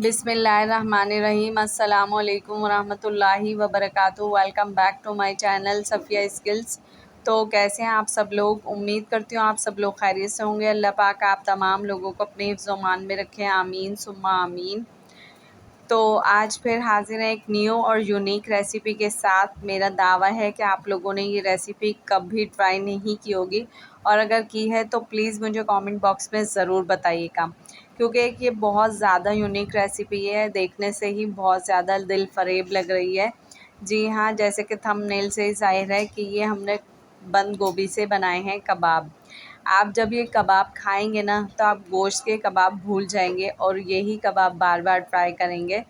बिस्मिल्लाहिर्रहमानिर्रहीम। अस्सलामु अलैकुम वरहमतुल्लाहि वबरकातुहू। Welcome back to my channel Safiya skills. तो कैसे हैं आप सब लोग? उम्मीद करती हूँ आप सब लोग खैरियत से होंगे। अल्लाह पाक आप तमाम लोगों को अपने हिफ्ज़ व मान में रखें, आमीन सुम्मा आमीन। तो आज फिर हाज़िर है एक न्यू और यूनिक रेसिपी के साथ। मेरा दावा है कि आप लोगों ने ये रेसिपी कभी ट्राई नहीं की होगी, और अगर की है तो प्लीज़ मुझे कमेंट बॉक्स में ज़रूर बताइएगा, क्योंकि ये बहुत ज़्यादा यूनिक रेसिपी है। देखने से ही बहुत ज़्यादा दिल फरेब लग रही है। जी हाँ, जैसे कि थंबनेल से ही ज़ाहिर है कि ये हमने बंद गोभी से बनाए हैं कबाब। आप जब ये कबाब खाएंगे ना तो आप गोश्त के कबाब भूल जाएंगे और यही कबाब बार बार ट्राई करेंगे।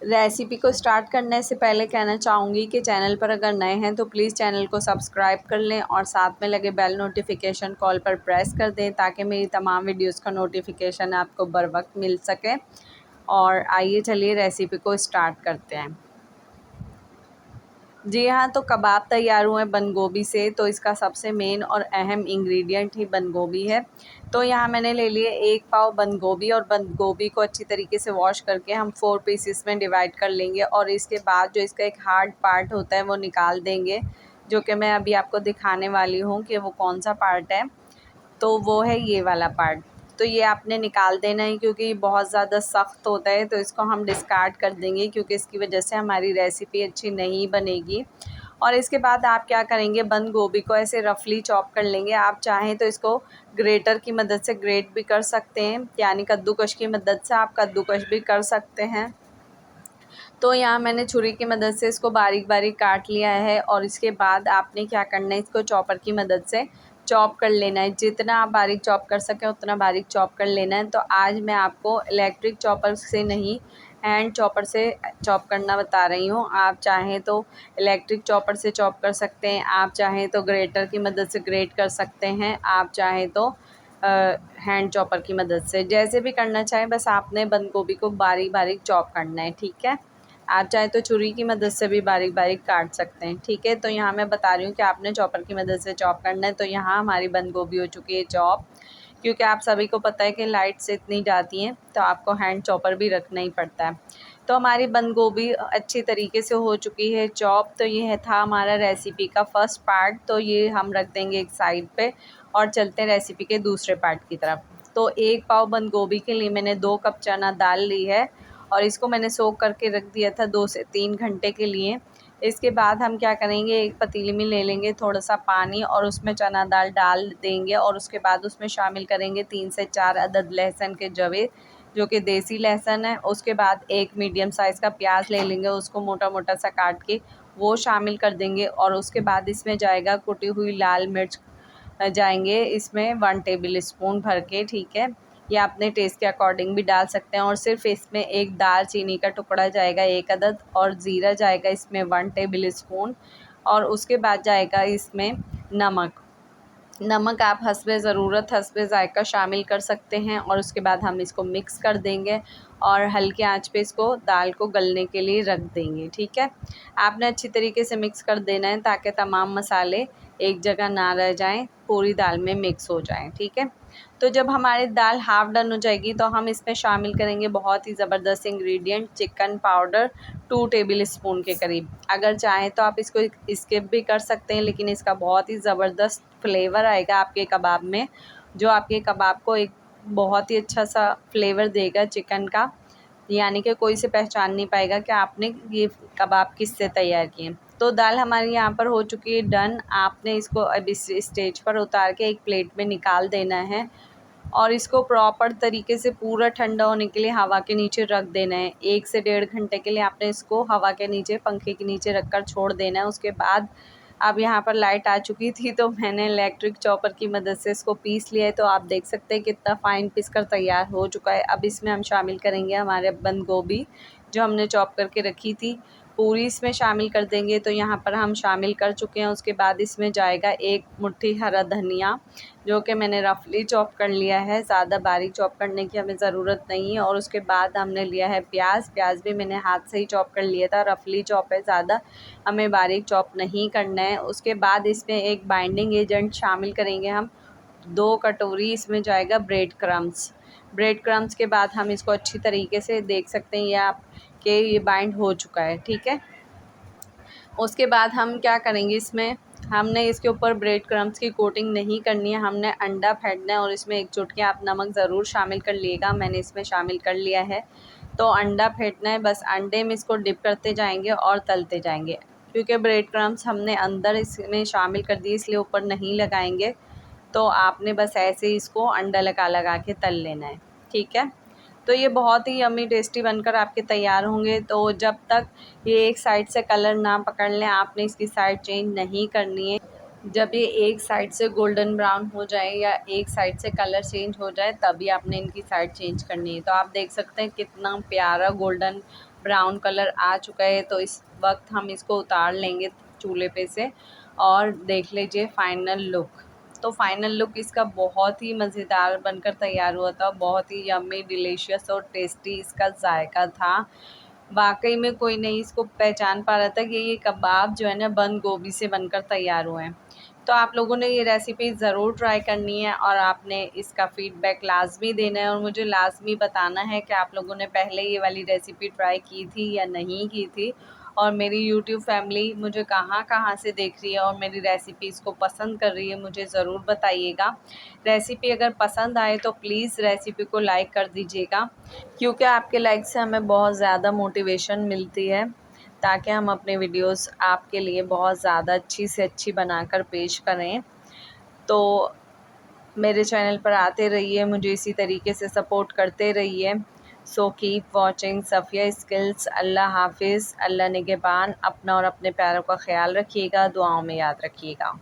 रेसिपी को स्टार्ट करने से पहले कहना चाहूँगी कि चैनल पर अगर नए हैं तो प्लीज़ चैनल को सब्सक्राइब कर लें और साथ में लगे बेल नोटिफिकेशन कॉल पर प्रेस कर दें, ताकि मेरी तमाम वीडियोस का नोटिफिकेशन आपको बर वक्त मिल सके। और आइए चलिए रेसिपी को स्टार्ट करते हैं। जी हाँ, तो कबाब तैयार हुए बंद गोभी से, तो इसका सबसे मेन और अहम इंग्रेडिएंट ही बंद गोभी है। तो यहाँ मैंने ले लिए 1 पाव बंद गोभी, और बंद गोभी को अच्छी तरीके से वॉश करके हम 4 पीसेस में डिवाइड कर लेंगे, और इसके बाद जो इसका एक हार्ड पार्ट होता है वो निकाल देंगे, जो कि मैं अभी आपको दिखाने वाली हूँ कि वो कौन सा पार्ट है। तो वो है ये वाला पार्ट। तो ये आपने निकाल देना है, क्योंकि ये बहुत ज़्यादा सख्त होता है, तो इसको हम डिस्कार्ड कर देंगे, क्योंकि इसकी वजह से हमारी रेसिपी अच्छी नहीं बनेगी। और इसके बाद आप क्या करेंगे, बंद गोभी को ऐसे रफली चॉप कर लेंगे। आप चाहें तो इसको ग्रेटर की मदद से ग्रेट भी कर सकते हैं, यानी कद्दूकश की मदद से आप कद्दूकश भी कर सकते हैं। तो यहाँ मैंने छुरी की मदद से इसको बारीक बारीक काट लिया है, और इसके बाद आपने क्या करना है, इसको चॉपर की मदद से चॉप कर लेना है। जितना आप बारीक चॉप कर सकें उतना बारीक चॉप कर लेना है। तो आज मैं आपको इलेक्ट्रिक चॉपर से नहीं, हैंड चॉपर से चॉप करना बता रही हूँ। आप चाहें तो इलेक्ट्रिक चॉपर से चॉप कर सकते हैं, आप चाहें तो ग्रेटर की मदद से ग्रेट कर सकते हैं, आप चाहें तो हैंड चॉपर की मदद से, जैसे भी करना चाहें। बस आपने बंद गोभी को बारीक बारीक चॉप करना है, ठीक है। आप चाहे तो छुरी की मदद से भी बारीक बारीक काट सकते हैं, ठीक है। तो यहाँ मैं बता रही हूँ कि आपने चॉपर की मदद से चॉप करना है। तो यहाँ हमारी बंद गोभी हो चुकी है चॉप, क्योंकि आप सभी को पता है कि लाइट से इतनी जाती हैं, तो आपको हैंड चॉपर भी रखना ही पड़ता है। तो हमारी बंद गोभी अच्छी तरीके से हो चुकी है चॉप। तो ये था हमारा रेसिपी का फर्स्ट पार्ट, तो ये हम रख देंगे एक साइड पे, और चलते हैं रेसिपी के दूसरे पार्ट की तरफ। तो 1 पाव बंद गोभी के लिए मैंने 2 कप चना दाल ली है, और इसको मैंने सोक करके रख दिया था 2 से 3 घंटे के लिए। इसके बाद हम क्या करेंगे, एक पतीली में ले लेंगे थोड़ा सा पानी, और उसमें चना दाल डाल देंगे, और उसके बाद उसमें शामिल करेंगे 3 से 4 अदद लहसुन के जवे, जो कि देसी लहसुन है। उसके बाद एक मीडियम साइज़ का प्याज ले लेंगे, उसको मोटा मोटा सा काट के वो शामिल कर देंगे। और उसके बाद इसमें जाएगा कुटी हुई लाल मिर्च, जाएंगे इसमें 1 टेबल स्पून भर के, ठीक है। या अपने टेस्ट के अकॉर्डिंग भी डाल सकते हैं। और सिर्फ इसमें एक दालचीनी का टुकड़ा जाएगा 1 अदद, और ज़ीरा जाएगा इसमें 1 टेबल स्पून। और उसके बाद जाएगा इसमें नमक। नमक आप हस्बे ज़रूरत हस्बे ज़ायक़ा शामिल कर सकते हैं। और उसके बाद हम इसको मिक्स कर देंगे, और हल्के आंच पे इसको दाल को गलने के लिए रख देंगे, ठीक है। आपने अच्छी तरीके से मिक्स कर देना है, ताकि तमाम मसाले एक जगह ना रह जाएं, पूरी दाल में मिक्स हो जाएं, ठीक है। तो जब हमारी दाल हाफ़ डन हो जाएगी, तो हम इसमें शामिल करेंगे बहुत ही ज़बरदस्त ingredient, chicken powder 2 table spoon के करीब। अगर चाहें तो आप इसको स्किप भी कर सकते हैं, लेकिन इसका बहुत ही ज़बरदस्त फ्लेवर आएगा आपके कबाब में, जो आपके कबाब को एक बहुत ही अच्छा सा फ्लेवर देगा चिकन का। यानी कि कोई से पहचान नहीं पाएगा कि आपने ये कबाब किससे तैयार किए। तो दाल हमारी यहाँ पर हो चुकी है डन। आपने इसको अब इस स्टेज पर उतार के एक प्लेट में निकाल देना है, और इसको प्रॉपर तरीके से पूरा ठंडा होने के लिए हवा के नीचे रख देना है। 1 से 1.5 घंटे के लिए आपने इसको हवा के नीचे, पंखे के नीचे रख कर छोड़ देना है। उसके बाद अब यहाँ पर लाइट आ चुकी थी, तो मैंने इलेक्ट्रिक चॉपर की मदद से इसको पीस लिया है। तो आप देख सकते हैं कितना फ़ाइन पीस कर तैयार हो चुका है। अब इसमें हम शामिल करेंगे हमारे बंद गोभी, जो हमने चॉप करके रखी थी, पूरी इसमें शामिल कर देंगे। तो यहाँ पर हम शामिल कर चुके हैं। उसके बाद इसमें जाएगा 1 मुट्ठी हरा धनिया, जो कि मैंने रफली चॉप कर लिया है, ज़्यादा बारीक चॉप करने की हमें ज़रूरत नहीं है। और उसके बाद हमने लिया है प्याज। प्याज भी मैंने हाथ से ही चॉप कर लिया था, रफली चॉप है, ज़्यादा हमें बारीक चॉप नहीं करना है। उसके बाद इसमें एक बाइंडिंग एजेंट शामिल करेंगे हम, 2 कटोरी इसमें जाएगा ब्रेड क्रम्स। ब्रेड क्रम्स के बाद हम इसको अच्छी तरीके से देख सकते हैं, ये आप कि ये बाइंड हो चुका है, ठीक है। उसके बाद हम क्या करेंगे, इसमें हमने इसके ऊपर ब्रेड क्रम्स की कोटिंग नहीं करनी है, हमने अंडा फेंटना है और इसमें एक चुटकी आप नमक ज़रूर शामिल कर लिएगा। मैंने इसमें शामिल कर लिया है। तो अंडा फेंटना है, बस अंडे में इसको डिप करते जाएंगे और तलते जाएंगे, क्योंकि ब्रेड क्रम्स हमने अंदर इसमें शामिल कर दिए इसलिए ऊपर नहीं लगाएंगे। तो आपने बस ऐसे ही इसको अंडा लगा लगा के तल लेना है, ठीक है। तो ये बहुत ही यम्मी टेस्टी बनकर आपके तैयार होंगे। तो जब तक ये एक साइड से कलर ना पकड़ लें, आपने इसकी साइड चेंज नहीं करनी है। जब ये एक साइड से गोल्डन ब्राउन हो जाए या एक साइड से कलर चेंज हो जाए, तभी आपने इनकी साइड चेंज करनी है। तो आप देख सकते हैं कितना प्यारा गोल्डन ब्राउन कलर आ चुका है। तो इस वक्त हम इसको उतार लेंगे चूल्हे पे से और देख लीजिए फ़ाइनल लुक। तो फ़ाइनल लुक इसका बहुत ही मज़ेदार बनकर तैयार हुआ था, बहुत ही यम्मी डिलीशियस और टेस्टी इसका जायका था। वाकई में कोई नहीं इसको पहचान पा रहा था कि ये कबाब जो है ना बंद गोभी से बनकर तैयार हुए हैं। तो आप लोगों ने ये रेसिपी ज़रूर ट्राई करनी है और आपने इसका फ़ीडबैक लाज़मी देना है और मुझे लाज़मी बताना है कि आप लोगों ने पहले ये वाली रेसिपी ट्राई की थी या नहीं की थी, और मेरी यूट्यूब फैमिली मुझे कहाँ कहाँ से देख रही है और मेरी रेसिपीज़ को पसंद कर रही है, मुझे ज़रूर बताइएगा। रेसिपी अगर पसंद आए तो प्लीज़ रेसिपी को लाइक कर दीजिएगा, क्योंकि आपके लाइक से हमें बहुत ज़्यादा मोटिवेशन मिलती है, ताकि हम अपने वीडियोस आपके लिए बहुत ज़्यादा अच्छी से अच्छी बनाकर पेश करें। तो मेरे चैनल पर आते रहिए, मुझे इसी तरीके से सपोर्ट करते रहिए। So keep watching Safiya skills. अल्लाह हाफिज़, अल्लाह निगहबान। अपना और अपने प्यारों का ख्याल रखिएगा, दुआओं में याद रखिएगा।